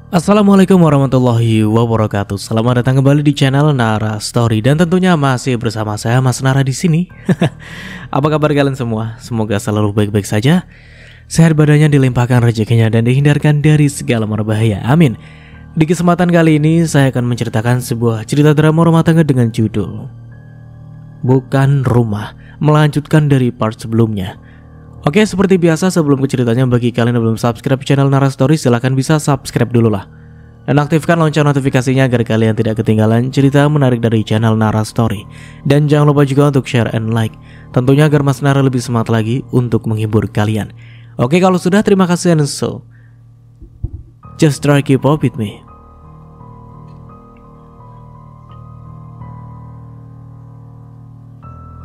Assalamualaikum warahmatullahi wabarakatuh. Selamat datang kembali di channel Nara Story dan tentunya masih bersama saya Mas Nara di sini. Apa kabar kalian semua? Semoga selalu baik-baik saja. Sehat badannya, dilimpahkan rezekinya dan dihindarkan dari segala berbahaya. Amin. Di kesempatan kali ini saya akan menceritakan sebuah cerita drama rumah tangga dengan judul Bukan Rumah, melanjutkan dari part sebelumnya. Oke, seperti biasa sebelum ke ceritanya, bagi kalian yang belum subscribe channel Nara Story, silahkan bisa subscribe dulu lah. Dan aktifkan lonceng notifikasinya agar kalian tidak ketinggalan cerita menarik dari channel Nara Story. Dan jangan lupa juga untuk share and like, tentunya agar Mas Nara lebih semangat lagi untuk menghibur kalian. Oke, kalau sudah, terima kasih and so just try keep up with me.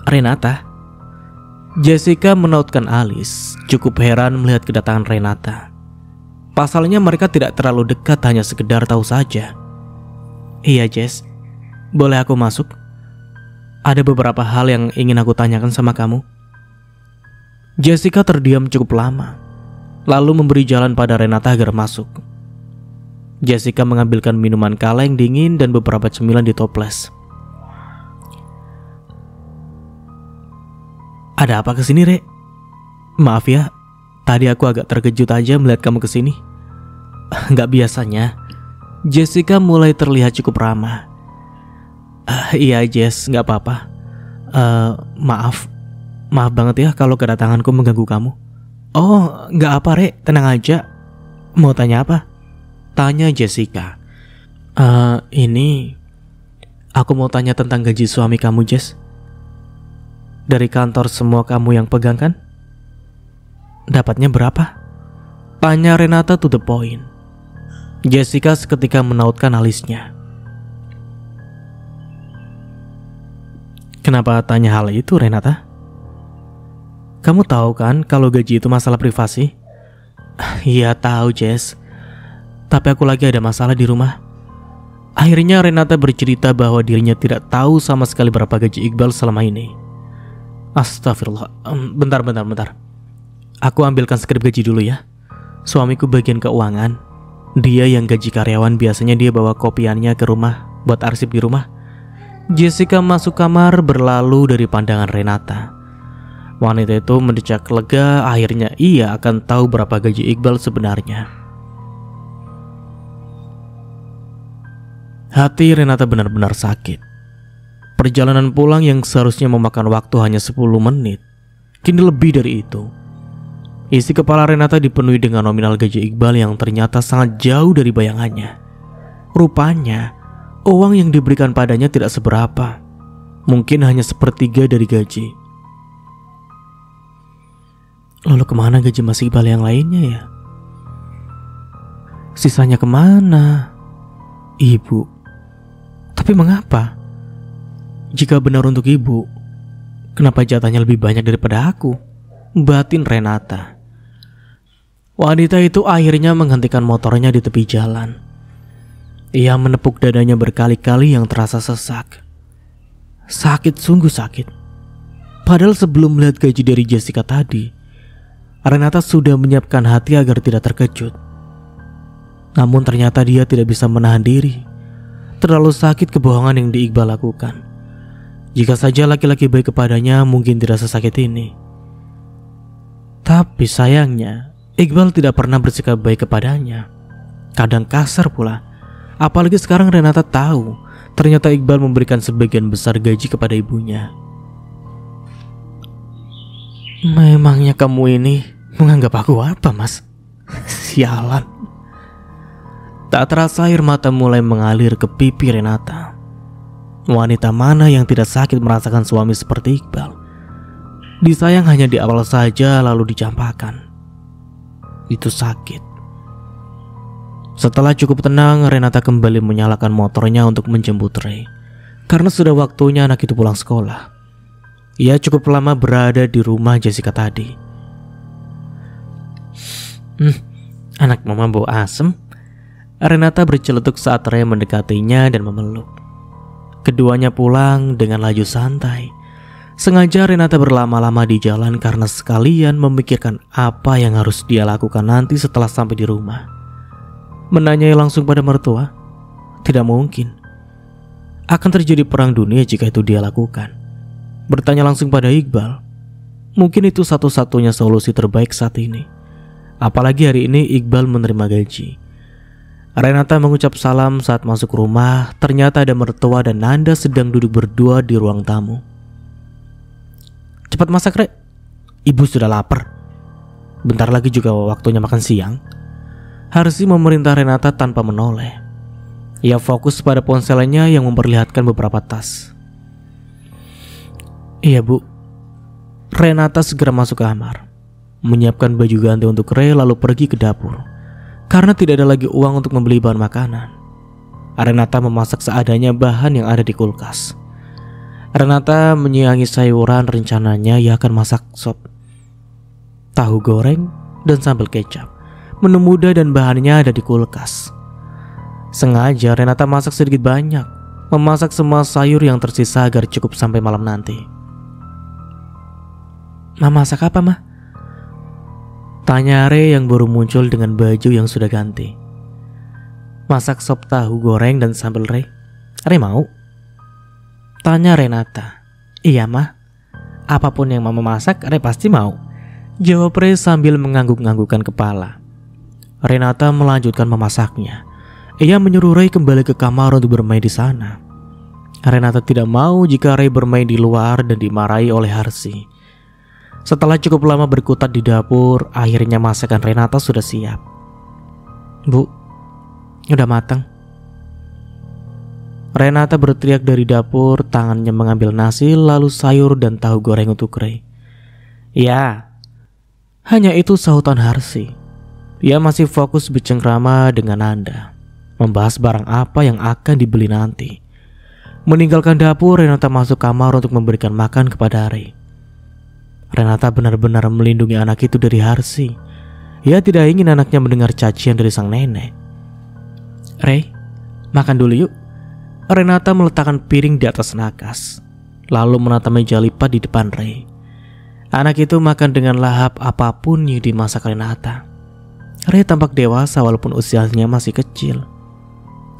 Renata. Jessica menautkan alis, cukup heran melihat kedatangan Renata. Pasalnya mereka tidak terlalu dekat, hanya sekedar tahu saja. Iya Jess, boleh aku masuk? Ada beberapa hal yang ingin aku tanyakan sama kamu. Jessica terdiam cukup lama, lalu memberi jalan pada Renata agar masuk. Jessica mengambilkan minuman kaleng dingin dan beberapa cemilan di toples. Ada apa kesini, Rek? Maaf ya, tadi aku agak terkejut aja melihat kamu kesini. Gak biasanya. Jessica mulai terlihat cukup ramah. Iya Jess, gak apa-apa. Maaf banget ya kalau kedatanganku mengganggu kamu. Oh, gak apa Rek, tenang aja. Mau tanya apa? Tanya Jessica. Ini aku mau tanya tentang gaji suami kamu, Jess. Dari kantor semua kamu yang pegang kan? Dapatnya berapa? Tanya Renata to the point. Jessica seketika menautkan alisnya. Kenapa tanya hal itu, Renata? Kamu tahu kan kalau gaji itu masalah privasi? Iya tahu, Jess. Tapi aku lagi ada masalah di rumah. Akhirnya Renata bercerita bahwa dirinya tidak tahu sama sekali berapa gaji Iqbal selama ini. Astagfirullah, bentar. Aku ambilkan skrip gaji dulu ya. Suamiku bagian keuangan. Dia yang gaji karyawan, biasanya dia bawa kopiannya ke rumah buat arsip di rumah. Jessica masuk kamar berlalu dari pandangan Renata. Wanita itu mendecak lega, akhirnya ia akan tahu berapa gaji Iqbal sebenarnya. Hati Renata benar-benar sakit. Perjalanan pulang yang seharusnya memakan waktu hanya 10 menit, kini lebih dari itu. Isi kepala Renata dipenuhi dengan nominal gaji Iqbal yang ternyata sangat jauh dari bayangannya. Rupanya, uang yang diberikan padanya tidak seberapa, mungkin hanya sepertiga dari gaji. Lalu kemana gaji Mas Iqbal yang lainnya ya? Sisanya kemana? Ibu. Tapi mengapa? Jika benar untuk ibu, kenapa jatahnya lebih banyak daripada aku? Batin Renata. Wanita itu akhirnya menghentikan motornya di tepi jalan. Ia menepuk dadanya berkali-kali yang terasa sesak. Sakit, sungguh sakit. Padahal sebelum melihat gaji dari Jessica tadi, Renata sudah menyiapkan hati agar tidak terkejut. Namun ternyata dia tidak bisa menahan diri. Terlalu sakit kebohongan yang Iqbal lakukan. Jika saja laki-laki baik kepadanya, mungkin tidak sesakit ini. Tapi sayangnya, Iqbal tidak pernah bersikap baik kepadanya. Kadang kasar pula. Apalagi sekarang Renata tahu, ternyata Iqbal memberikan sebagian besar gaji kepada ibunya. Memangnya kamu ini menganggap aku apa, Mas? Sialan. Tak terasa air mata mulai mengalir ke pipi Renata. Wanita mana yang tidak sakit merasakan suami seperti Iqbal? Disayang hanya di awal saja lalu dicampakkan. Itu sakit. Setelah cukup tenang, Renata kembali menyalakan motornya untuk menjemput Ray. Karena sudah waktunya anak itu pulang sekolah. Ia cukup lama berada di rumah Jessica tadi. Anak mama bau asem. Renata berceletuk saat Ray mendekatinya dan memeluk. Keduanya pulang dengan laju santai. Sengaja Renata berlama-lama di jalan karena sekalian memikirkan apa yang harus dia lakukan nanti setelah sampai di rumah. Menanyai langsung pada mertua? Tidak mungkin. Akan terjadi perang dunia jika itu dia lakukan. Bertanya langsung pada Iqbal. Mungkin itu satu-satunya solusi terbaik saat ini. Apalagi hari ini Iqbal menerima gaji. Renata mengucap salam saat masuk rumah. Ternyata ada mertua dan Nanda sedang duduk berdua di ruang tamu. Cepat masak, Rek. Ibu sudah lapar. Bentar lagi juga waktunya makan siang. Harsi memerintah Renata tanpa menoleh. Ia fokus pada ponselnya yang memperlihatkan beberapa tas. Iya, Bu. Renata segera masuk kamar, menyiapkan baju ganti untuk Ray lalu pergi ke dapur. Karena tidak ada lagi uang untuk membeli bahan makanan, Renata memasak seadanya bahan yang ada di kulkas. Renata menyiangi sayuran, rencananya ia akan masak sop, tahu goreng, dan sambal kecap. Menu mudah dan bahannya ada di kulkas. Sengaja Renata masak sedikit banyak, memasak semua sayur yang tersisa agar cukup sampai malam nanti. Mama masak apa, Ma? Tanya Re yang baru muncul dengan baju yang sudah ganti. Masak sop tahu goreng dan sambal, Re. Re mau? Tanya Renata. Iya, Ma. Apapun yang Mama masak, Re pasti mau. Jawab Re sambil mengangguk-anggukkan kepala. Renata melanjutkan memasaknya. Ia menyuruh Ray kembali ke kamar untuk bermain di sana. Renata tidak mau jika Ray bermain di luar dan dimarahi oleh Harsi. Setelah cukup lama berkutat di dapur, akhirnya masakan Renata sudah siap. Bu, udah matang. Renata berteriak dari dapur, tangannya mengambil nasi lalu sayur dan tahu goreng untuk Ray. Ya, hanya itu sahutan Harsi. Ia masih fokus bercengkrama dengan Nanda, membahas barang apa yang akan dibeli nanti. Meninggalkan dapur, Renata masuk kamar untuk memberikan makan kepada Ray. Renata benar-benar melindungi anak itu dari Harsi. Ia tidak ingin anaknya mendengar cacian dari sang nenek. Ray, makan dulu yuk. Renata meletakkan piring di atas nakas, lalu menata meja lipat di depan Ray. Anak itu makan dengan lahap apapun yang dimasak Renata. Ray tampak dewasa walaupun usianya masih kecil.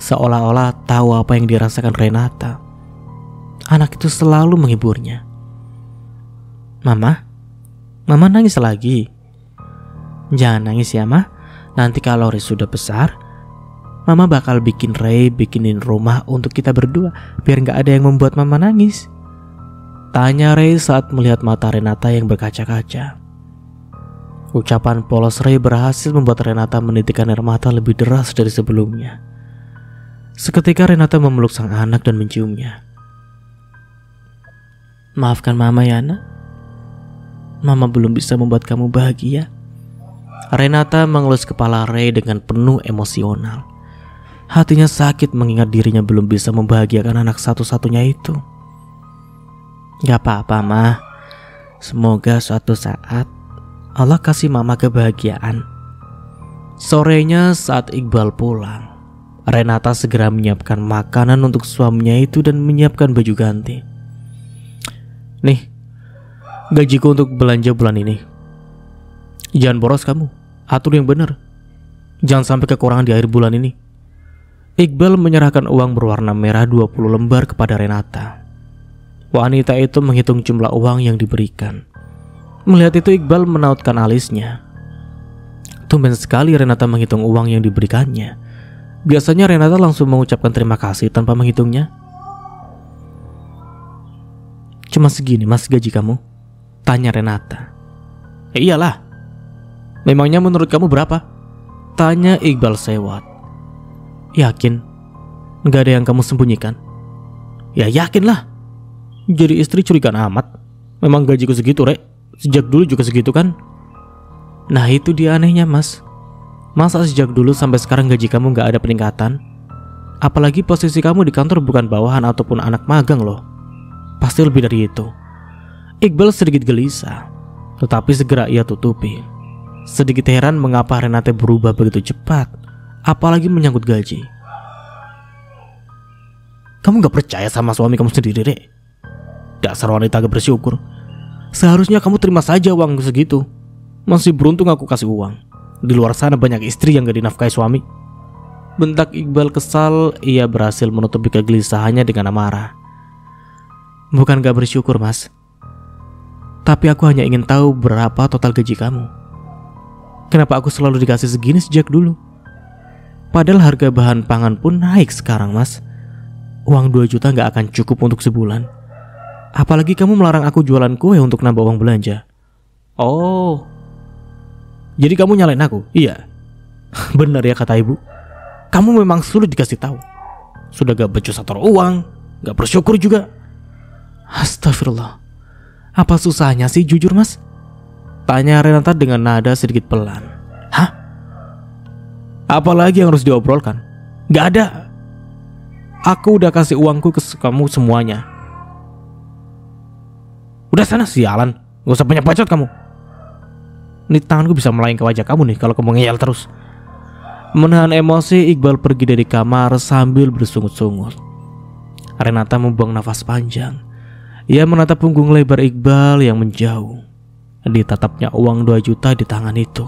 Seolah-olah tahu apa yang dirasakan Renata. Anak itu selalu menghiburnya. Mama nangis lagi. Jangan nangis ya, Ma. Nanti kalau Ray sudah besar, Mama bakal bikin Ray bikinin rumah untuk kita berdua, biar gak ada yang membuat Mama nangis. Tanya Ray saat melihat mata Renata yang berkaca-kaca. Ucapan polos Ray berhasil membuat Renata menitikkan air mata lebih deras dari sebelumnya. Seketika Renata memeluk sang anak dan menciumnya. Maafkan Mama ya, Nak. Mama belum bisa membuat kamu bahagia. Renata mengelus kepala Ray dengan penuh emosional. Hatinya sakit mengingat dirinya belum bisa membahagiakan anak satu-satunya itu. Gak apa-apa, Ma. Semoga suatu saat Allah kasih Mama kebahagiaan. Sorenya saat Iqbal pulang, Renata segera menyiapkan makanan untuk suaminya itu dan menyiapkan baju ganti. Nih, gajiku untuk belanja bulan ini. Jangan boros kamu, atur yang benar. Jangan sampai kekurangan di akhir bulan ini. Iqbal menyerahkan uang berwarna merah 20 lembar kepada Renata. Wanita itu menghitung jumlah uang yang diberikan. Melihat itu Iqbal menautkan alisnya. Tumben sekali Renata menghitung uang yang diberikannya. Biasanya Renata langsung mengucapkan terima kasih tanpa menghitungnya. Cuma segini Mas gaji kamu? Tanya Renata. Iyalah. Memangnya menurut kamu berapa? Tanya Iqbal sewot. Yakin? Gak ada yang kamu sembunyikan? Ya yakinlah. Jadi istri curigaan amat. Memang gajiku segitu, Rek. Sejak dulu juga segitu kan? Nah itu dia anehnya, Mas. Masa sejak dulu sampai sekarang gaji kamu gak ada peningkatan? Apalagi posisi kamu di kantor bukan bawahan ataupun anak magang loh. Pasti lebih dari itu. Iqbal sedikit gelisah, tetapi segera ia tutupi. Sedikit heran mengapa Renata berubah begitu cepat, apalagi menyangkut gaji. Kamu gak percaya sama suami kamu sendiri, Rek? Dasar wanita gak bersyukur. Seharusnya kamu terima saja uang segitu. Masih beruntung aku kasih uang. Di luar sana banyak istri yang gak dinafkahi suami. Bentak Iqbal kesal, ia berhasil menutupi kegelisahannya dengan amarah. Bukan gak bersyukur mas, tapi aku hanya ingin tahu berapa total gaji kamu. Kenapa aku selalu dikasih segini sejak dulu? Padahal harga bahan pangan pun naik sekarang mas. Uang 2 juta gak akan cukup untuk sebulan. Apalagi kamu melarang aku jualan kue untuk nambah uang belanja. Oh, jadi kamu nyalain aku? Iya. Benar ya kata ibu. Kamu memang sulit dikasih tahu. Sudah gak becus atur uang, gak bersyukur juga. Astagfirullah. Apa susahnya sih jujur mas? Tanya Renata dengan nada sedikit pelan. Hah? Apalagi yang harus diobrolkan? Gak ada. Aku udah kasih uangku ke kamu semuanya. Udah sana sialan, gak usah banyak bacot kamu. Ini tanganku bisa melayang ke wajah kamu nih kalau kamu ngeyel terus. Menahan emosi, Iqbal pergi dari kamar sambil bersungut-sungut. Renata membuang nafas panjang. Ia menatap punggung lebar Iqbal yang menjauh. Ditatapnya uang 2 juta di tangan itu.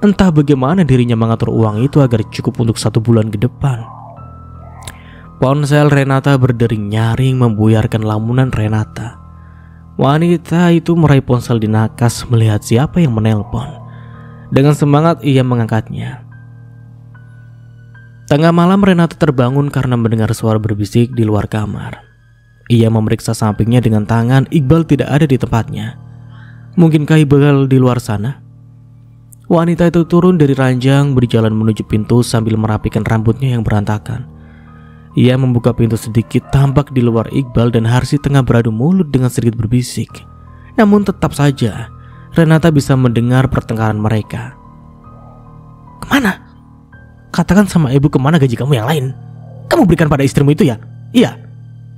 Entah bagaimana dirinya mengatur uang itu agar cukup untuk 1 bulan ke depan. Ponsel Renata berdering nyaring membuyarkan lamunan Renata. Wanita itu meraih ponsel di nakas melihat siapa yang menelpon. Dengan semangat ia mengangkatnya. Tengah malam Renata terbangun karena mendengar suara berbisik di luar kamar. Ia memeriksa sampingnya dengan tangan. Iqbal tidak ada di tempatnya. Mungkinkah Iqbal di luar sana? Wanita itu turun dari ranjang berjalan menuju pintu sambil merapikan rambutnya yang berantakan. Ia membuka pintu sedikit, tampak di luar Iqbal dan Harsi tengah beradu mulut dengan sedikit berbisik. Namun tetap saja Renata bisa mendengar pertengkaran mereka. Kemana? Katakan sama ibu kemana gaji kamu yang lain. Kamu berikan pada istrimu itu ya? Iya,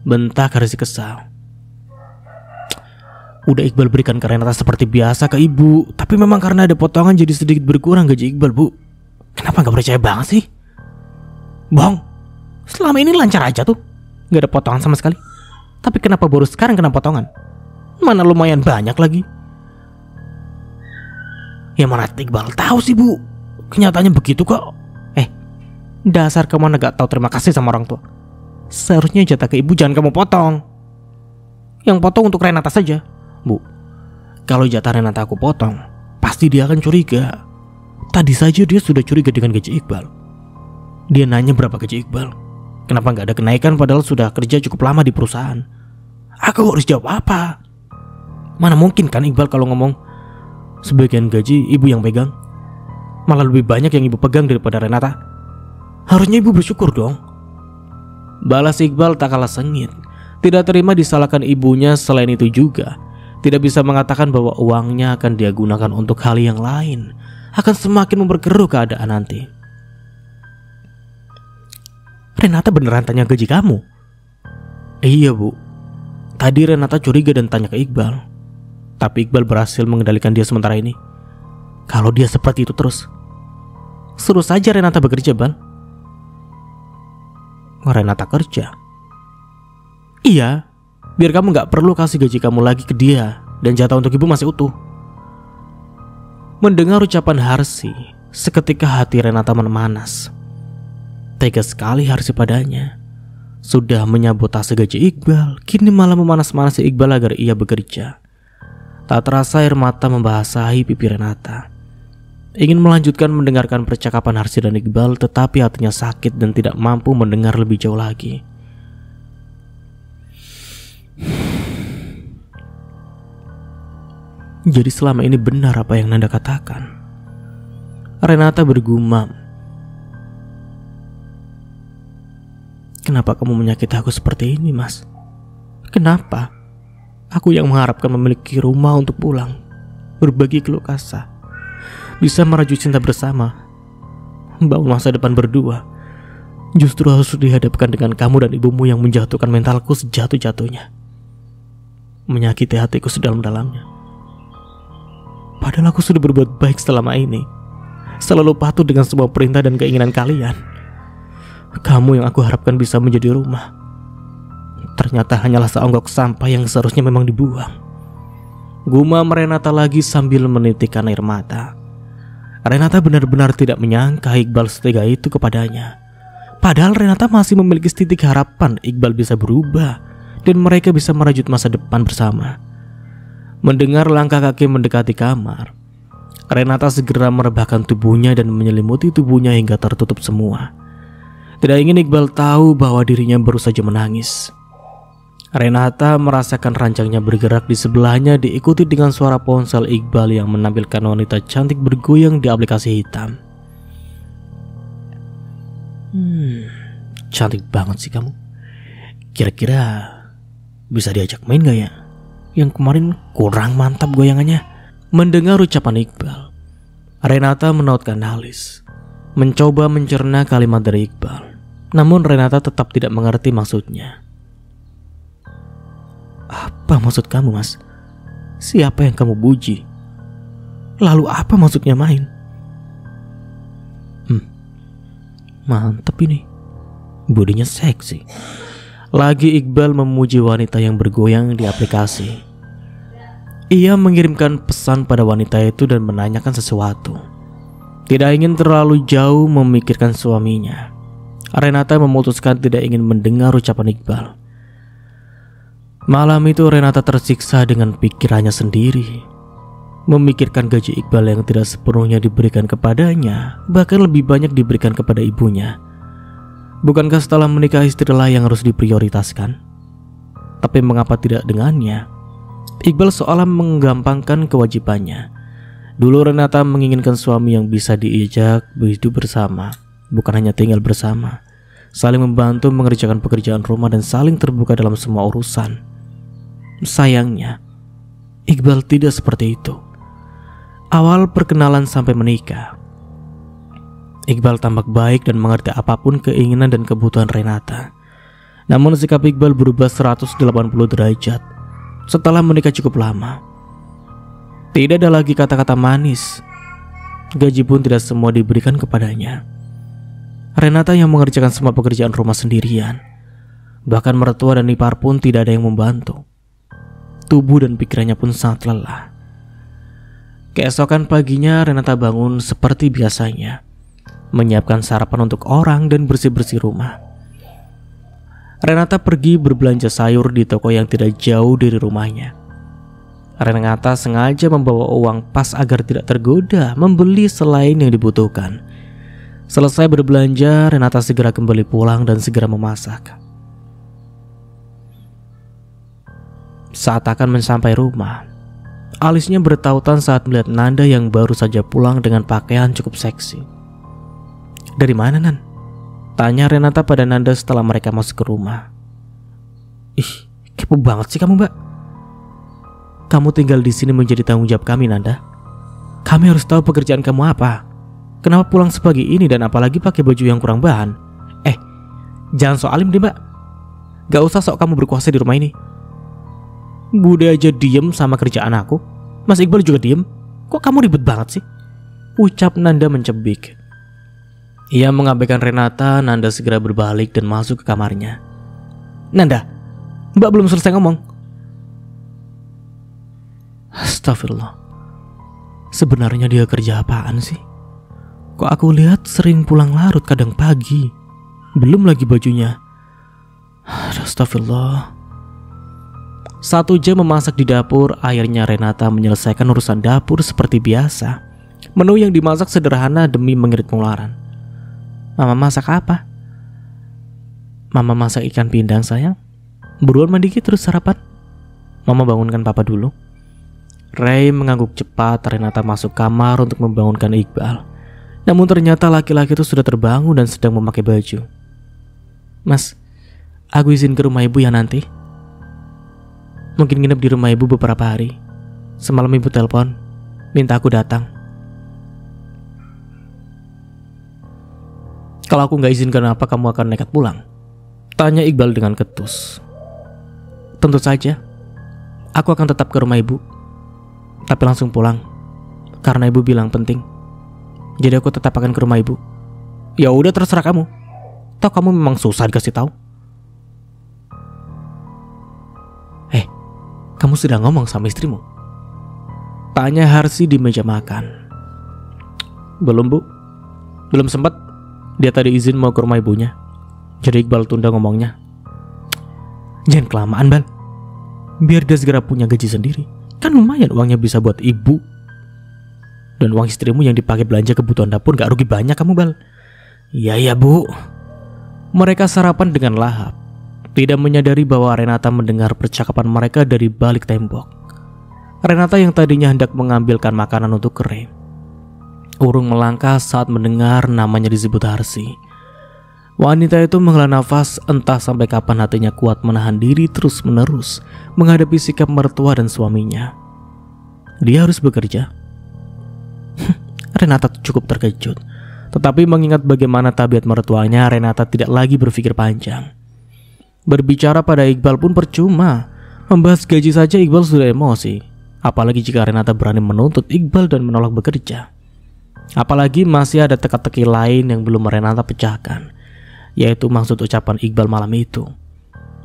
bentak Harsi kesal. Udah Iqbal berikan ke Renata seperti biasa ke ibu, tapi memang karena ada potongan jadi sedikit berkurang gaji Iqbal bu. Kenapa gak percaya banget sih? Bohong, selama ini lancar aja tuh, gak ada potongan sama sekali. Tapi kenapa baru sekarang kena potongan? Mana lumayan banyak lagi. Ya mana Iqbal tahu sih bu, kenyataannya begitu kok. Dasar kamu gak tahu terima kasih sama orang tua. Seharusnya jatah ke ibu jangan kamu potong. Yang potong untuk Renata saja. Bu, kalau jatah Renata aku potong, pasti dia akan curiga. Tadi saja dia sudah curiga dengan gaji Iqbal. Dia nanya berapa gaji Iqbal. Kenapa gak ada kenaikan padahal sudah kerja cukup lama di perusahaan. Aku harus jawab apa? Mana mungkin kan Iqbal kalau ngomong sebagian gaji ibu yang pegang. Malah lebih banyak yang ibu pegang daripada Renata. Harusnya ibu bersyukur dong. Balas Iqbal tak kalah sengit. Tidak terima disalahkan ibunya. Selain itu juga tidak bisa mengatakan bahwa uangnya akan dia gunakan untuk hal yang lain. Akan semakin memperkeruh keadaan nanti. Renata beneran tanya gaji kamu? Iya bu. Tadi Renata curiga dan tanya ke Iqbal. Tapi Iqbal berhasil mengendalikan dia sementara ini. Kalau dia seperti itu terus, suruh saja Renata bekerja Bal. Renata kerja? Iya, biar kamu gak perlu kasih gaji kamu lagi ke dia. Dan jatah untuk ibu masih utuh. Mendengar ucapan Harsi, seketika hati Renata memanas. Tega sekali Harsi padanya. Sudah menyabotase gaji Iqbal, kini malah memanas-manasi Iqbal agar ia bekerja. Tak terasa air mata membasahi pipi Renata. Ingin melanjutkan mendengarkan percakapan Harsi dan Iqbal, tetapi hatinya sakit dan tidak mampu mendengar lebih jauh lagi. Jadi selama ini benar apa yang Nanda katakan? Renata bergumam. Kenapa kamu menyakiti aku seperti ini, Mas? Kenapa? Aku yang mengharapkan memiliki rumah untuk pulang, berbagi keluh kesah, bisa merajut cinta bersama, membangun masa depan berdua. Justru harus dihadapkan dengan kamu dan ibumu yang menjatuhkan mentalku sejatuh-jatuhnya, menyakiti hatiku sedalam-dalamnya. Padahal aku sudah berbuat baik selama ini, selalu patuh dengan semua perintah dan keinginan kalian. Kamu yang aku harapkan bisa menjadi rumah, ternyata hanyalah seonggok sampah yang seharusnya memang dibuang. Gumam Renata lagi sambil menitikkan air mata. Renata benar-benar tidak menyangka Iqbal setega itu kepadanya. Padahal Renata masih memiliki setitik harapan Iqbal bisa berubah dan mereka bisa merajut masa depan bersama. Mendengar langkah kaki mendekati kamar, Renata segera merebahkan tubuhnya dan menyelimuti tubuhnya hingga tertutup semua. Tidak ingin Iqbal tahu bahwa dirinya baru saja menangis. Renata merasakan rancangnya bergerak di sebelahnya, diikuti dengan suara ponsel Iqbal yang menampilkan wanita cantik bergoyang di aplikasi hitam. Cantik banget sih kamu. Kira-kira bisa diajak main gak ya? Yang kemarin kurang mantap goyangannya. Mendengar ucapan Iqbal, Renata menautkan alis, mencoba mencerna kalimat dari Iqbal. Namun Renata tetap tidak mengerti maksudnya. Apa maksud kamu, Mas? Siapa yang kamu puji? Lalu apa maksudnya main? Mantap ini. Bodinya seksi. Lagi Iqbal memuji wanita yang bergoyang di aplikasi. Ia mengirimkan pesan pada wanita itu dan menanyakan sesuatu. Tidak ingin terlalu jauh memikirkan suaminya, Renata memutuskan tidak ingin mendengar ucapan Iqbal. Malam itu Renata tersiksa dengan pikirannya sendiri. Memikirkan gaji Iqbal yang tidak sepenuhnya diberikan kepadanya, bahkan lebih banyak diberikan kepada ibunya. Bukankah setelah menikah istrilah yang harus diprioritaskan? Tapi mengapa tidak dengannya? Iqbal seolah menggampangkan kewajibannya. Dulu Renata menginginkan suami yang bisa diajak hidup bersama, bukan hanya tinggal bersama, saling membantu mengerjakan pekerjaan rumah dan saling terbuka dalam semua urusan. Sayangnya, Iqbal tidak seperti itu. Awal perkenalan sampai menikah, Iqbal tampak baik dan mengerti apapun keinginan dan kebutuhan Renata. Namun sikap Iqbal berubah 180 derajat setelah menikah cukup lama. Tidak ada lagi kata-kata manis. Gaji pun tidak semua diberikan kepadanya. Renata yang mengerjakan semua pekerjaan rumah sendirian. Bahkan mertua dan ipar pun tidak ada yang membantu. Tubuh dan pikirannya pun sangat lelah. Keesokan paginya Renata bangun seperti biasanya, menyiapkan sarapan untuk orang dan bersih-bersih rumah. Renata pergi berbelanja sayur di toko yang tidak jauh dari rumahnya. Renata sengaja membawa uang pas agar tidak tergoda membeli selain yang dibutuhkan. Selesai berbelanja, Renata segera kembali pulang dan segera memasak. Saat akan mensampai rumah, alisnya bertautan saat melihat Nanda yang baru saja pulang dengan pakaian cukup seksi. Dari mana, Nan? Tanya Renata pada Nanda setelah mereka masuk ke rumah. Ih, kepo banget sih kamu, Mbak. Kamu tinggal di sini menjadi tanggung jawab kami, Nanda. Kami harus tahu pekerjaan kamu apa. Kenapa pulang sepagi ini dan apalagi pakai baju yang kurang bahan? Jangan sok alim deh, Mbak. Gak usah sok kamu berkuasa di rumah ini. Bude aja diem sama kerjaan aku. Mas Iqbal juga diem. Kok kamu ribet banget sih? Ucap Nanda mencebik. Ia mengabaikan Renata. Nanda segera berbalik dan masuk ke kamarnya. Nanda, Mbak belum selesai ngomong. Astagfirullah. Sebenarnya dia kerja apaan sih? Kok aku lihat sering pulang larut kadang pagi. Belum lagi bajunya. Astagfirullah. 1 jam memasak di dapur, akhirnya Renata menyelesaikan urusan dapur seperti biasa. Menu yang dimasak sederhana demi mengirit pengeluaran. Mama masak apa? Mama masak ikan pindang, sayang. Buruan mandi terus sarapan. Mama bangunkan papa dulu. Ray mengangguk cepat. Renata masuk kamar untuk membangunkan Iqbal. Namun ternyata laki-laki itu sudah terbangun dan sedang memakai baju. Mas, aku izin ke rumah ibu ya nanti. Mungkin nginep di rumah ibu beberapa hari. Semalam ibu telepon, minta aku datang. Kalau aku gak izin, kenapa kamu akan nekat pulang? Tanya Iqbal dengan ketus. Tentu saja, aku akan tetap ke rumah ibu, tapi langsung pulang karena ibu bilang penting. Jadi aku tetap akan ke rumah ibu. Ya udah, terserah kamu. Toh kamu memang susah dikasih tahu. Kamu sudah ngomong sama istrimu? Tanya Harsi di meja makan. Belum bu, belum sempat. Dia tadi izin mau ke rumah ibunya. Jadi Iqbal tunda ngomongnya. Jangan kelamaan Bal, biar dia segera punya gaji sendiri. Kan lumayan uangnya bisa buat ibu. Dan uang istrimu yang dipakai belanja kebutuhan dapur gak rugi banyak kamu Bal. Iya bu. Mereka sarapan dengan lahap, tidak menyadari bahwa Renata mendengar percakapan mereka dari balik tembok. Renata yang tadinya hendak mengambilkan makanan untuk Ray, urung melangkah saat mendengar namanya disebut Harsi. Wanita itu menghela nafas, entah sampai kapan hatinya kuat menahan diri terus-menerus menghadapi sikap mertua dan suaminya. Dia harus bekerja. Renata cukup terkejut, tetapi mengingat bagaimana tabiat mertuanya, Renata tidak lagi berpikir panjang. Berbicara pada Iqbal pun percuma. Membahas gaji saja Iqbal sudah emosi, apalagi jika Renata berani menuntut Iqbal dan menolak bekerja. Apalagi masih ada teka-teki lain yang belum Renata pecahkan, yaitu maksud ucapan Iqbal malam itu.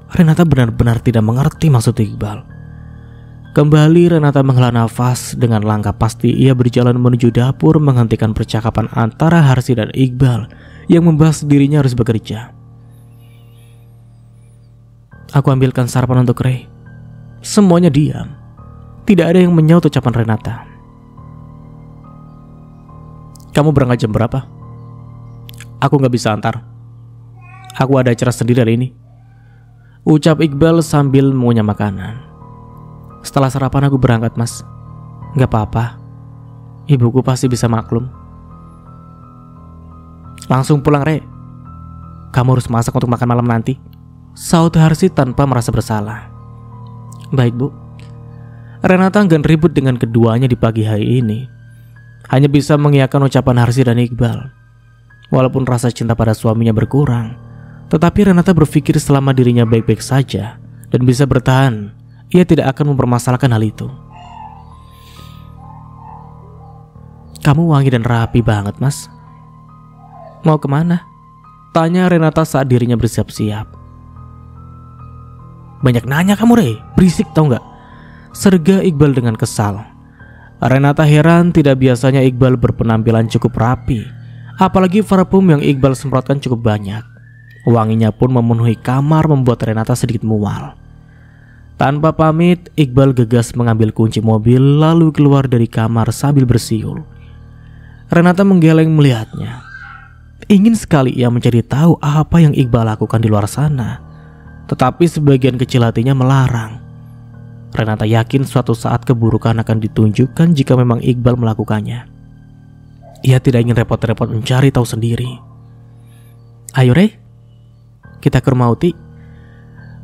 Renata benar-benar tidak mengerti maksud Iqbal. Kembali Renata menghela nafas. Dengan langkah pasti ia berjalan menuju dapur, menghentikan percakapan antara Harsi dan Iqbal yang membahas dirinya harus bekerja. Aku ambilkan sarapan untuk Ray. Semuanya diam. Tidak ada yang menyaut ucapan Renata. Kamu berangkat jam berapa? Aku gak bisa antar. Aku ada acara sendiri hari ini, ucap Iqbal sambil mengunyah makanan. Setelah sarapan aku berangkat mas. Gak apa-apa, ibuku pasti bisa maklum. Langsung pulang Re. Kamu harus masak untuk makan malam nanti, saut Harsi tanpa merasa bersalah. Baik bu. Renata enggan ribut dengan keduanya di pagi hari ini, hanya bisa mengiyakan ucapan Harsi dan Iqbal. Walaupun rasa cinta pada suaminya berkurang, tetapi Renata berpikir selama dirinya baik-baik saja dan bisa bertahan, ia tidak akan mempermasalahkan hal itu. Kamu wangi dan rapi banget mas. Mau kemana? Tanya Renata saat dirinya bersiap-siap. Banyak nanya kamu Re, berisik tau gak? Serga Iqbal dengan kesal. Renata heran, tidak biasanya Iqbal berpenampilan cukup rapi, apalagi parfum yang Iqbal semprotkan cukup banyak. Wanginya pun memenuhi kamar, membuat Renata sedikit mual. Tanpa pamit, Iqbal gegas mengambil kunci mobil lalu keluar dari kamar sambil bersiul. Renata menggeleng melihatnya. Ingin sekali ia mencari tahu apa yang Iqbal lakukan di luar sana, tetapi sebagian kecil hatinya melarang. Renata yakin suatu saat keburukan akan ditunjukkan jika memang Iqbal melakukannya. Ia tidak ingin repot-repot mencari tahu sendiri. Ayo Ray, kita ke rumah Uti.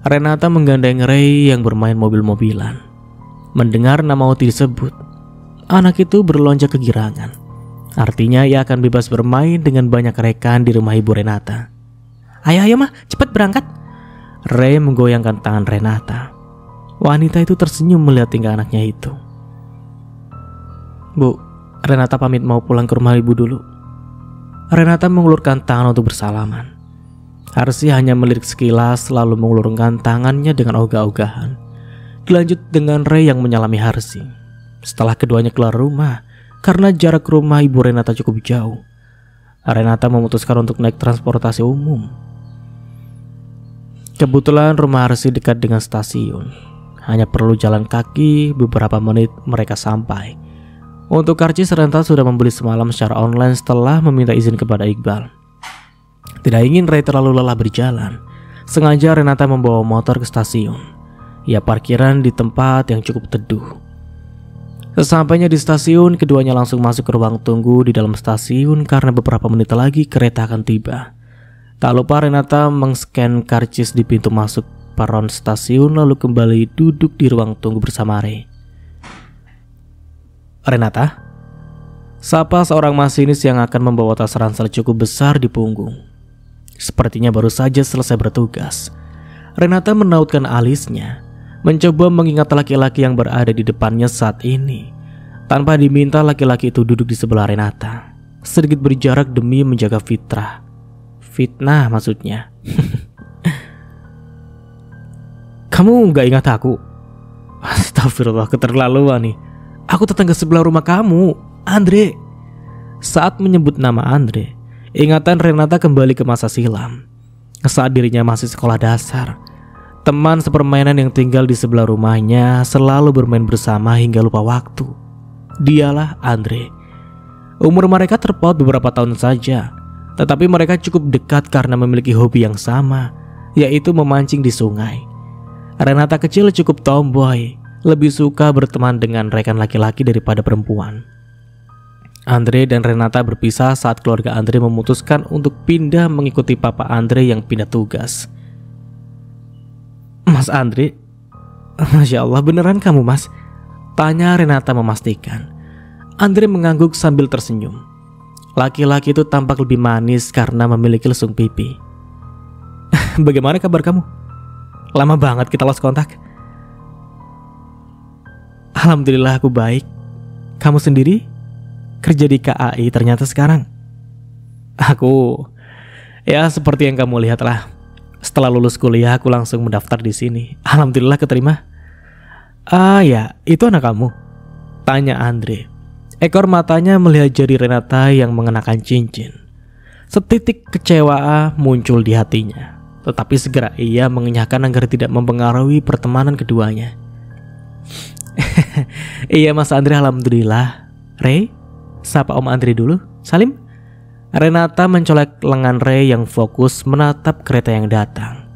Renata menggandeng Ray yang bermain mobil-mobilan. Mendengar nama Uti disebut, anak itu berlonjak kegirangan. Artinya ia akan bebas bermain dengan banyak rekan di rumah ibu Renata. Ayo mah, cepat berangkat. Ray menggoyangkan tangan Renata. Wanita itu tersenyum melihat tingkah anaknya itu. Bu, Renata pamit mau pulang ke rumah ibu dulu. Renata mengulurkan tangan untuk bersalaman. Harsi hanya melirik sekilas lalu mengulurkan tangannya dengan ogah-ogahan. Dilanjut dengan Ray yang menyalami Harsi. Setelah keduanya keluar rumah, karena jarak rumah ibu Renata cukup jauh, Renata memutuskan untuk naik transportasi umum. Kebetulan rumah Harsi dekat dengan stasiun. Hanya perlu jalan kaki beberapa menit mereka sampai. Untuk karcis Renata sudah membeli semalam secara online setelah meminta izin kepada Iqbal. Tidak ingin Ray terlalu lelah berjalan, sengaja Renata membawa motor ke stasiun. Ia parkiran di tempat yang cukup teduh. Sesampainya di stasiun, keduanya langsung masuk ke ruang tunggu di dalam stasiun karena beberapa menit lagi kereta akan tiba. Tak lupa Renata meng-scan karcis di pintu masuk peron stasiun lalu kembali duduk di ruang tunggu bersama Ray. Renata, sapa seorang masinis yang akan membawa tas ransel cukup besar di punggung. Sepertinya baru saja selesai bertugas. Renata menautkan alisnya, mencoba mengingat laki-laki yang berada di depannya saat ini. Tanpa diminta, laki-laki itu duduk di sebelah Renata, sedikit berjarak demi menjaga fitnah maksudnya. Kamu gak ingat aku? Astagfirullah, keterlaluan nih. Aku tetangga sebelah rumah kamu, Andre. Saat menyebut nama Andre, ingatan Renata kembali ke masa silam. Saat dirinya masih sekolah dasar, teman sepermainan yang tinggal di sebelah rumahnya selalu bermain bersama hingga lupa waktu. Dialah Andre. Umur mereka terpaut beberapa tahun saja, tetapi mereka cukup dekat karena memiliki hobi yang sama, yaitu memancing di sungai. Renata kecil cukup tomboy, lebih suka berteman dengan rekan laki-laki daripada perempuan. Andre dan Renata berpisah saat keluarga Andre memutuskan untuk pindah mengikuti papa Andre yang pindah tugas. Mas Andre? Masya Allah, beneran kamu mas? Tanya Renata memastikan. Andre mengangguk sambil tersenyum. Laki-laki itu tampak lebih manis karena memiliki lesung pipi. Bagaimana kabar kamu? Lama banget kita lost kontak. Alhamdulillah aku baik. Kamu sendiri? Kerja di KAI ternyata sekarang. Aku, ya seperti yang kamu lihat lah. Setelah lulus kuliah aku langsung mendaftar di sini. Alhamdulillah keterima. Ah ya, itu anak kamu? Tanya Andre. Ekor matanya melihat jari Renata yang mengenakan cincin. Setitik kecewaan muncul di hatinya. Tetapi segera ia mengenyahkan agar tidak mempengaruhi pertemanan keduanya. Iya Mas Andre, alhamdulillah. Rey, sapa Om Andre dulu. Salim. Renata mencolek lengan Rey yang fokus menatap kereta yang datang.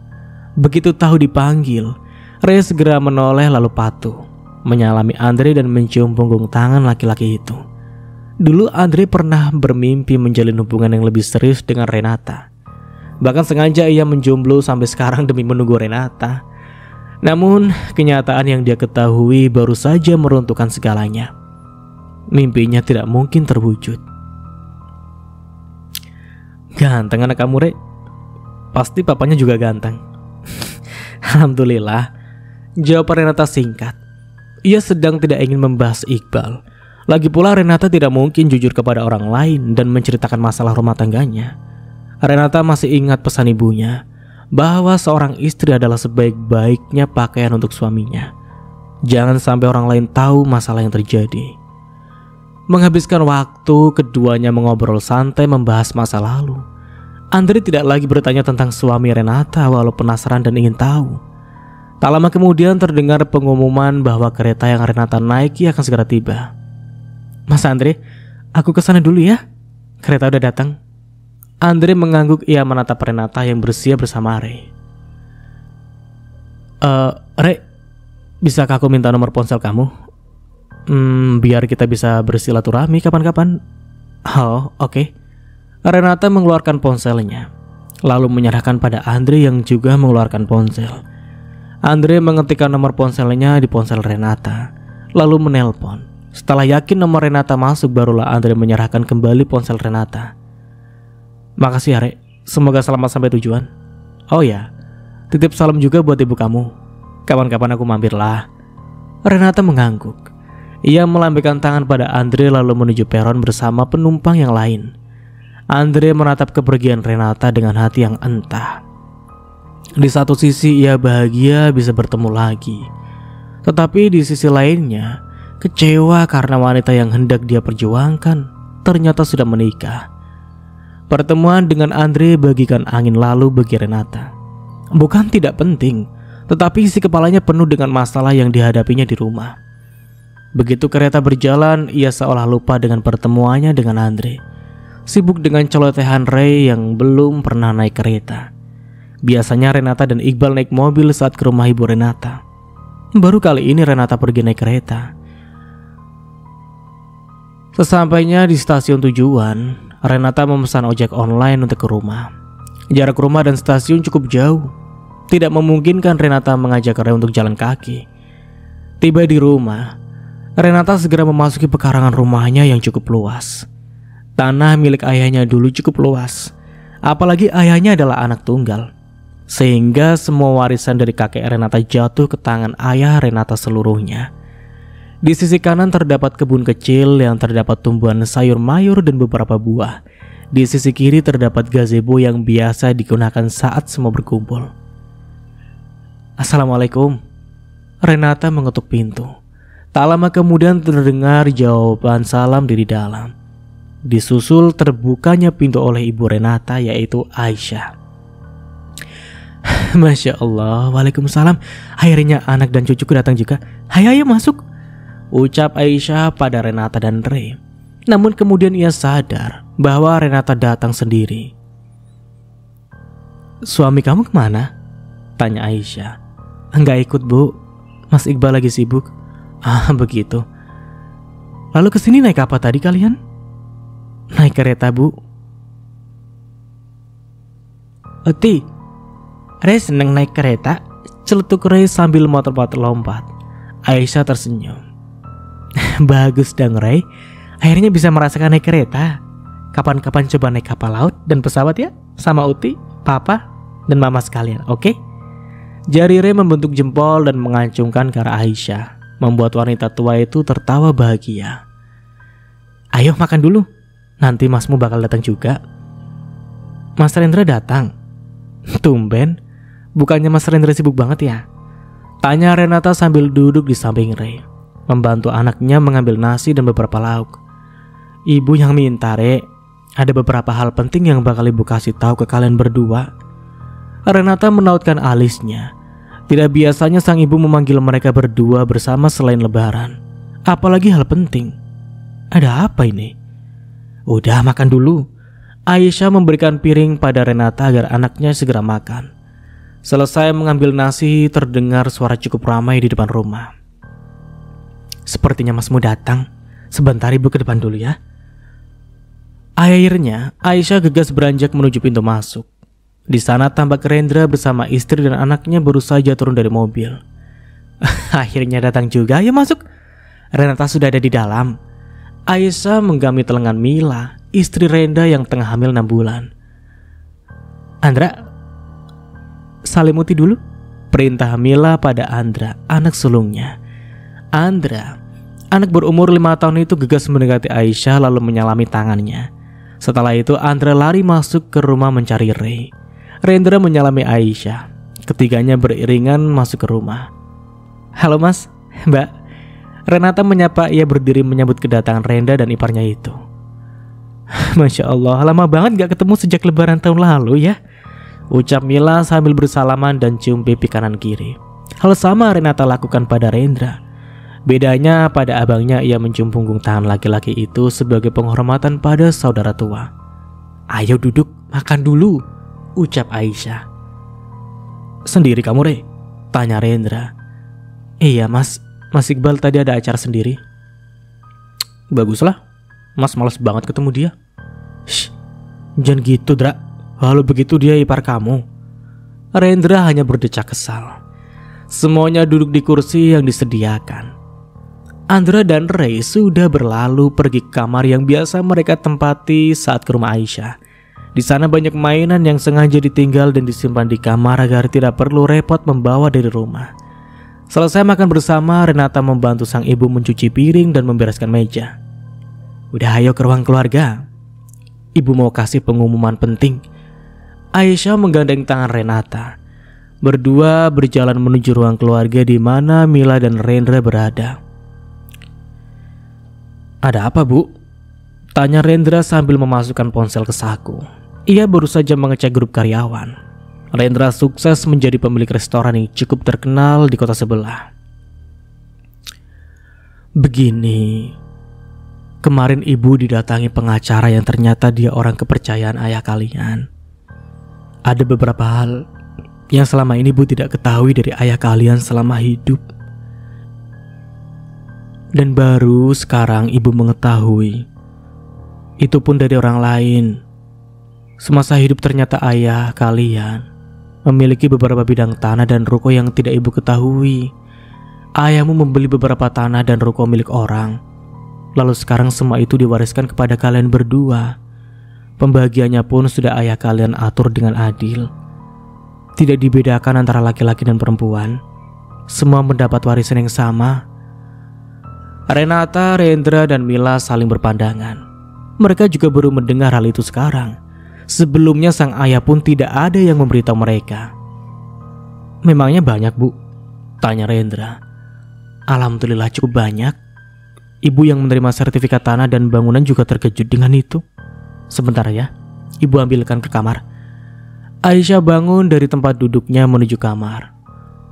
Begitu tahu dipanggil, Rey segera menoleh lalu patuh, menyalami Andre dan mencium punggung tangan laki-laki itu. Dulu Andre pernah bermimpi menjalin hubungan yang lebih serius dengan Renata. Bahkan sengaja ia menjomblo sampai sekarang demi menunggu Renata. Namun kenyataan yang dia ketahui baru saja meruntuhkan segalanya. Mimpinya tidak mungkin terwujud. Ganteng anak kamu, Rek. Pasti papanya juga ganteng. Alhamdulillah. Jawab Renata singkat. Ia sedang tidak ingin membahas Iqbal. Lagi pula Renata tidak mungkin jujur kepada orang lain dan menceritakan masalah rumah tangganya. Renata masih ingat pesan ibunya bahwa seorang istri adalah sebaik-baiknya pakaian untuk suaminya. Jangan sampai orang lain tahu masalah yang terjadi. Menghabiskan waktu, keduanya mengobrol santai membahas masa lalu. Andre tidak lagi bertanya tentang suami Renata walau penasaran dan ingin tahu. Tak lama kemudian terdengar pengumuman bahwa kereta yang Renata naiki akan segera tiba. Mas Andre, aku kesana dulu ya. Kereta udah datang. Andre mengangguk, ia menatap Renata yang bersiap bersama Rey. Rey, bisakah aku minta nomor ponsel kamu? Biar kita bisa bersilaturahmi kapan-kapan. Oh, oke. Renata mengeluarkan ponselnya, lalu menyerahkan pada Andre yang juga mengeluarkan ponsel. Andre mengetikkan nomor ponselnya di ponsel Renata, lalu menelpon. Setelah yakin nomor Renata masuk, barulah Andre menyerahkan kembali ponsel Renata. Makasih ya Rek, semoga selamat sampai tujuan. Oh ya, titip salam juga buat ibu kamu. Kapan-kapan aku mampirlah. Renata mengangguk. Ia melambaikan tangan pada Andre lalu menuju peron bersama penumpang yang lain. Andre menatap kepergian Renata dengan hati yang entah. Di satu sisi ia bahagia bisa bertemu lagi, tetapi di sisi lainnya kecewa karena wanita yang hendak dia perjuangkan ternyata sudah menikah. Pertemuan dengan Andre bagikan angin lalu bagi Renata. Bukan tidak penting, tetapi isi kepalanya penuh dengan masalah yang dihadapinya di rumah. Begitu kereta berjalan, ia seolah lupa dengan pertemuannya dengan Andre. Sibuk dengan celotehan Rey yang belum pernah naik kereta. Biasanya Renata dan Iqbal naik mobil saat ke rumah ibu Renata. Baru kali ini Renata pergi naik kereta. Sesampainya di stasiun tujuan, Renata memesan ojek online untuk ke rumah. Jarak rumah dan stasiun cukup jauh, tidak memungkinkan Renata mengajak Rey untuk jalan kaki. Tiba di rumah, Renata segera memasuki pekarangan rumahnya yang cukup luas. Tanah milik ayahnya dulu cukup luas, apalagi ayahnya adalah anak tunggal, sehingga semua warisan dari kakek Renata jatuh ke tangan ayah Renata seluruhnya. Di sisi kanan terdapat kebun kecil yang terdapat tumbuhan sayur mayur dan beberapa buah. Di sisi kiri terdapat gazebo yang biasa digunakan saat semua berkumpul. Assalamualaikum. Renata mengetuk pintu. Tak lama kemudian terdengar jawaban salam dari dalam. disusul terbukanya pintu oleh ibu Renata yaitu Aisyah. Masya Allah, waalaikumsalam. Akhirnya anak dan cucuku datang juga. Ayo masuk, ucap Aisyah pada Renata dan Ray. Namun kemudian ia sadar bahwa Renata datang sendiri. Suami kamu kemana? Tanya Aisyah. Enggak ikut bu, Mas Iqbal lagi sibuk. Ah begitu. Lalu kesini naik apa tadi kalian? Naik kereta bu. Oti, Ray seneng naik kereta, celetuk Ray sambil motor-motor lompat. Aisyah tersenyum. Bagus dong Ray, akhirnya bisa merasakan naik kereta. Kapan-kapan coba naik kapal laut dan pesawat ya, sama Uti, Papa, dan Mama sekalian, oke? Jari Ray membentuk jempol dan mengacungkan ke arah Aisyah, membuat wanita tua itu tertawa bahagia. Ayo makan dulu, nanti masmu bakal datang juga. Mas Rendra datang. Tumben, bukannya Mas Rendra sibuk banget ya? Tanya Renata sambil duduk di samping Ray, membantu anaknya mengambil nasi dan beberapa lauk. Ibu yang minta Ray, ada beberapa hal penting yang bakal ibu kasih tahu ke kalian berdua. Renata menautkan alisnya. Tidak biasanya sang ibu memanggil mereka berdua bersama selain lebaran. Apalagi hal penting. Ada apa ini? Udah makan dulu. Aisyah memberikan piring pada Renata agar anaknya segera makan. Selesai mengambil nasi, terdengar suara cukup ramai di depan rumah. Sepertinya masmu datang. Sebentar ibu ke depan dulu ya. Akhirnya Aisyah gegas beranjak menuju pintu masuk. Di sana tampak Rendra bersama istri dan anaknya baru saja turun dari mobil. Akhirnya datang juga, ayo masuk. Renata sudah ada di dalam. Aisyah menggamit lengan Mila, istri Rendra yang tengah hamil 6 bulan. Andra, salimuti dulu, perintah Mila pada Andra, anak sulungnya. Andra, anak berumur 5 tahun itu gegas mendekati Aisyah lalu menyalami tangannya. Setelah itu Andra lari masuk ke rumah mencari Ray. Rendra menyalami Aisyah. Ketiganya beriringan masuk ke rumah. Halo mas, mbak. Renata menyapa, ia berdiri menyambut kedatangan Rendra dan iparnya itu. Masya Allah, lama banget gak ketemu sejak lebaran tahun lalu ya, ucap Mila sambil bersalaman dan cium pipi kanan kiri. Hal sama Renata lakukan pada Rendra. Bedanya pada abangnya ia mencium punggung tangan laki-laki itu sebagai penghormatan pada saudara tua. Ayo duduk, makan dulu, ucap Aisyah. Sendiri kamu Re? Tanya Rendra. Iya mas Iqbal tadi ada acara sendiri. Baguslah, mas malas banget ketemu dia. Shh, jangan gitu Dra, kalau begitu dia ipar kamu. Rendra hanya berdecak kesal. Semuanya duduk di kursi yang disediakan. Andra dan Ray sudah berlalu pergi ke kamar yang biasa mereka tempati saat ke rumah Aisyah. Di sana banyak mainan yang sengaja ditinggal dan disimpan di kamar agar tidak perlu repot membawa dari rumah. Selesai makan bersama, Renata membantu sang ibu mencuci piring dan membereskan meja. Udah ayo ke ruang keluarga. Ibu mau kasih pengumuman penting. Aisyah menggandeng tangan Renata. Berdua berjalan menuju ruang keluarga di mana Mila dan Rendra berada. Ada apa bu? Tanya Rendra sambil memasukkan ponsel ke saku. Ia baru saja mengecek grup karyawan. Rendra sukses menjadi pemilik restoran yang cukup terkenal di kota sebelah. Begini, kemarin ibu didatangi pengacara yang ternyata dia orang kepercayaan ayah kalian. Ada beberapa hal yang selama ini ibu tidak ketahui dari ayah kalian selama hidup. Dan baru sekarang ibu mengetahui. Itu pun dari orang lain. Semasa hidup ternyata ayah kalian memiliki beberapa bidang tanah dan ruko yang tidak ibu ketahui. Ayahmu membeli beberapa tanah dan ruko milik orang. Lalu sekarang semua itu diwariskan kepada kalian berdua. Pembagiannya pun sudah ayah kalian atur dengan adil. Tidak dibedakan antara laki-laki dan perempuan. Semua mendapat warisan yang sama. Renata, Rendra, dan Mila saling berpandangan. Mereka juga baru mendengar hal itu sekarang. Sebelumnya sang ayah pun tidak ada yang memberitahu mereka. Memangnya banyak bu? Tanya Rendra. Alhamdulillah cukup banyak. Ibu yang menerima sertifikat tanah dan bangunan juga terkejut dengan itu. Sebentar ya, ibu ambilkan ke kamar. Aisyah bangun dari tempat duduknya menuju kamar.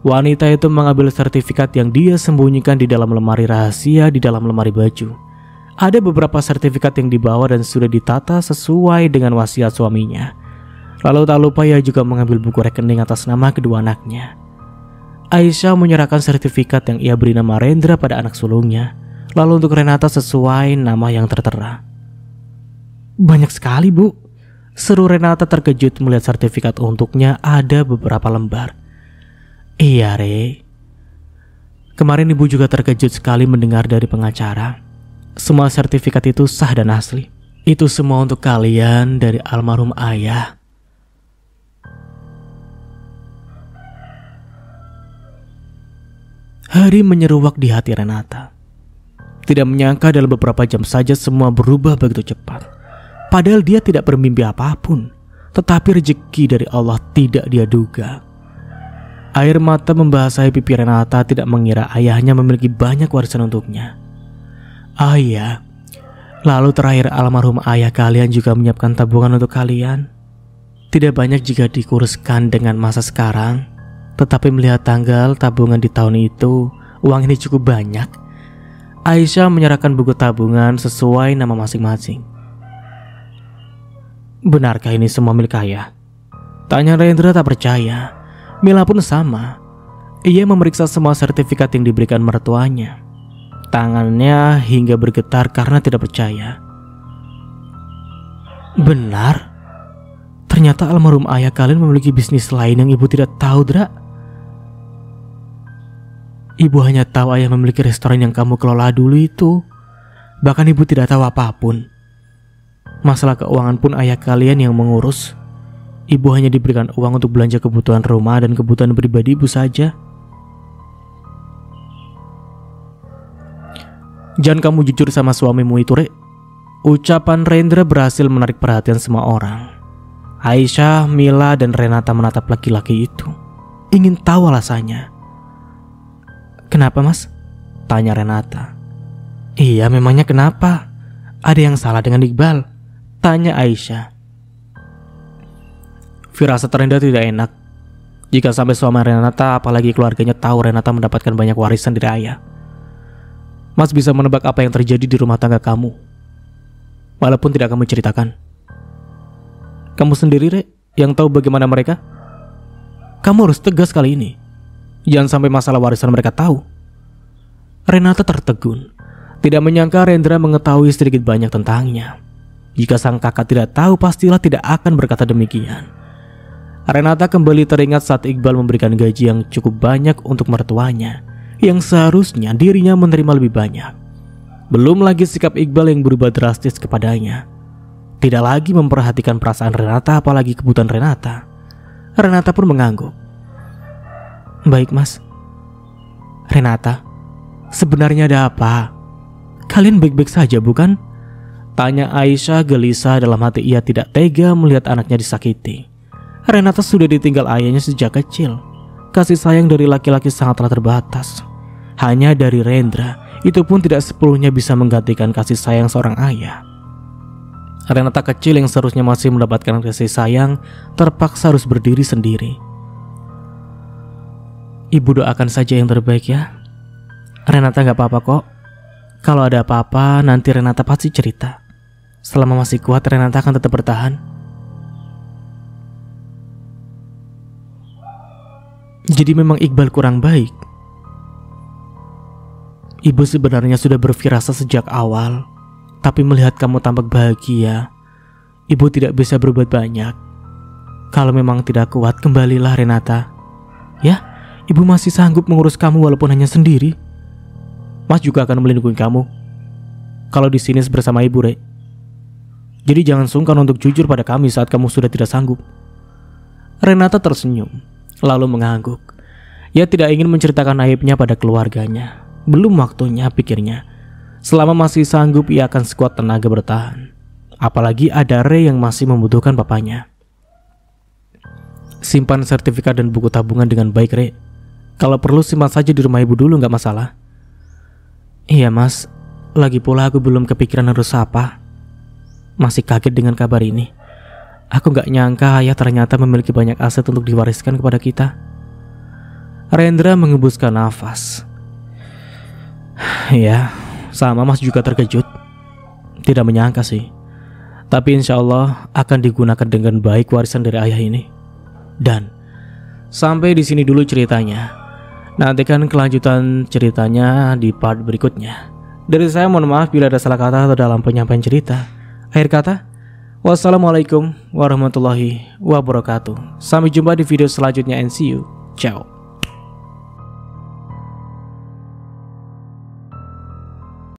Wanita itu mengambil sertifikat yang dia sembunyikan di dalam lemari rahasia di dalam lemari baju. Ada beberapa sertifikat yang dibawa dan sudah ditata sesuai dengan wasiat suaminya. Lalu tak lupa ia juga mengambil buku rekening atas nama kedua anaknya. Aisyah menyerahkan sertifikat yang ia beri nama Rendra pada anak sulungnya. Lalu untuk Renata sesuai nama yang tertera. Banyak sekali, Bu. Seru Renata terkejut melihat sertifikat untuknya ada beberapa lembar. Iya, Re. Kemarin ibu juga terkejut sekali mendengar dari pengacara. Semua sertifikat itu sah dan asli. Itu semua untuk kalian dari almarhum ayah. Hari menyeruak di hati Renata. Tidak menyangka dalam beberapa jam saja semua berubah begitu cepat. Padahal dia tidak bermimpi apapun, tetapi rezeki dari Allah tidak dia duga. Air mata membasahi pipi Renata tidak mengira ayahnya memiliki banyak warisan untuknya. Ayah, lalu terakhir almarhum ayah kalian juga menyiapkan tabungan untuk kalian. Tidak banyak jika dikuruskan dengan masa sekarang, tetapi melihat tanggal tabungan di tahun itu, uang ini cukup banyak. Aisyah menyerahkan buku tabungan sesuai nama masing-masing. Benarkah ini semua milik ayah? Tanya Rendra tak percaya. Mila pun sama. Ia memeriksa semua sertifikat yang diberikan mertuanya. Tangannya hingga bergetar karena tidak percaya. Benar? Ternyata almarhum ayah kalian memiliki bisnis lain yang ibu tidak tahu, Dra. Ibu hanya tahu ayah memiliki restoran yang kamu kelola dulu itu. Bahkan ibu tidak tahu apapun. Masalah keuangan pun ayah kalian yang mengurus. Ibu hanya diberikan uang untuk belanja kebutuhan rumah dan kebutuhan pribadi ibu saja. Jangan kamu jujur sama suamimu itu, Rek. Ucapan Rendra berhasil menarik perhatian semua orang. Aisyah, Mila, dan Renata menatap laki-laki itu. Ingin tahu alasannya. Kenapa, Mas? Tanya Renata. Iya, memangnya kenapa? Ada yang salah dengan Iqbal? Tanya Aisyah. Firasat Rendra tidak enak. Jika sampai suami Renata, apalagi keluarganya tahu Renata mendapatkan banyak warisan dari ayah. Mas bisa menebak apa yang terjadi di rumah tangga kamu. Walaupun tidak kamu ceritakan. Kamu sendiri, Rek, yang tahu bagaimana mereka. Kamu harus tegas kali ini. Jangan sampai masalah warisan mereka tahu. Renata tertegun. Tidak menyangka Rendra mengetahui sedikit banyak tentangnya. Jika sang kakak tidak tahu, pastilah tidak akan berkata demikian. Renata kembali teringat saat Iqbal memberikan gaji yang cukup banyak untuk mertuanya, yang seharusnya dirinya menerima lebih banyak. Belum lagi sikap Iqbal yang berubah drastis kepadanya. Tidak lagi memperhatikan perasaan Renata, apalagi kebutuhan Renata. Renata pun mengangguk. Baik, Mas. Renata, sebenarnya ada apa? Kalian baik-baik saja, bukan? Tanya Aisyah gelisah, dalam hati ia tidak tega melihat anaknya disakiti. Renata sudah ditinggal ayahnya sejak kecil. Kasih sayang dari laki-laki sangatlah terbatas. Hanya dari Rendra, itu pun tidak sepenuhnya bisa menggantikan kasih sayang seorang ayah. Renata kecil yang seharusnya masih mendapatkan kasih sayang, terpaksa harus berdiri sendiri. Ibu doakan saja yang terbaik ya. Renata gak apa-apa kok. Kalau ada apa-apa nanti Renata pasti cerita. Selama masih kuat, Renata akan tetap bertahan. Jadi memang Iqbal kurang baik. Ibu sebenarnya sudah berfirasat sejak awal. Tapi melihat kamu tampak bahagia, ibu tidak bisa berbuat banyak. Kalau memang tidak kuat, kembalilah Renata. Ya, ibu masih sanggup mengurus kamu walaupun hanya sendiri. Mas juga akan melindungi kamu kalau di sini bersama ibu, Rek. Jadi jangan sungkan untuk jujur pada kami saat kamu sudah tidak sanggup. Renata tersenyum, lalu mengangguk. Ia tidak ingin menceritakan aibnya pada keluarganya. Belum waktunya, pikirnya. Selama masih sanggup, ia akan sekuat tenaga bertahan. Apalagi ada Re yang masih membutuhkan papanya. Simpan sertifikat dan buku tabungan dengan baik, Re. Kalau perlu simpan saja di rumah ibu dulu, gak masalah. Iya, Mas. Lagi pula aku belum kepikiran harus apa. Masih kaget dengan kabar ini. Aku gak nyangka ayah ternyata memiliki banyak aset untuk diwariskan kepada kita. Rendra mengembuskan nafas. Ya, sama Mas juga terkejut. Tidak menyangka sih. Tapi insya Allah akan digunakan dengan baik warisan dari ayah ini. Dan sampai di sini dulu ceritanya. Nantikan kelanjutan ceritanya di part berikutnya. Dari saya mohon maaf bila ada salah kata atau dalam penyampaian cerita. Akhir kata, wassalamualaikum warahmatullahi wabarakatuh. Sampai jumpa di video selanjutnya and see you. Ciao.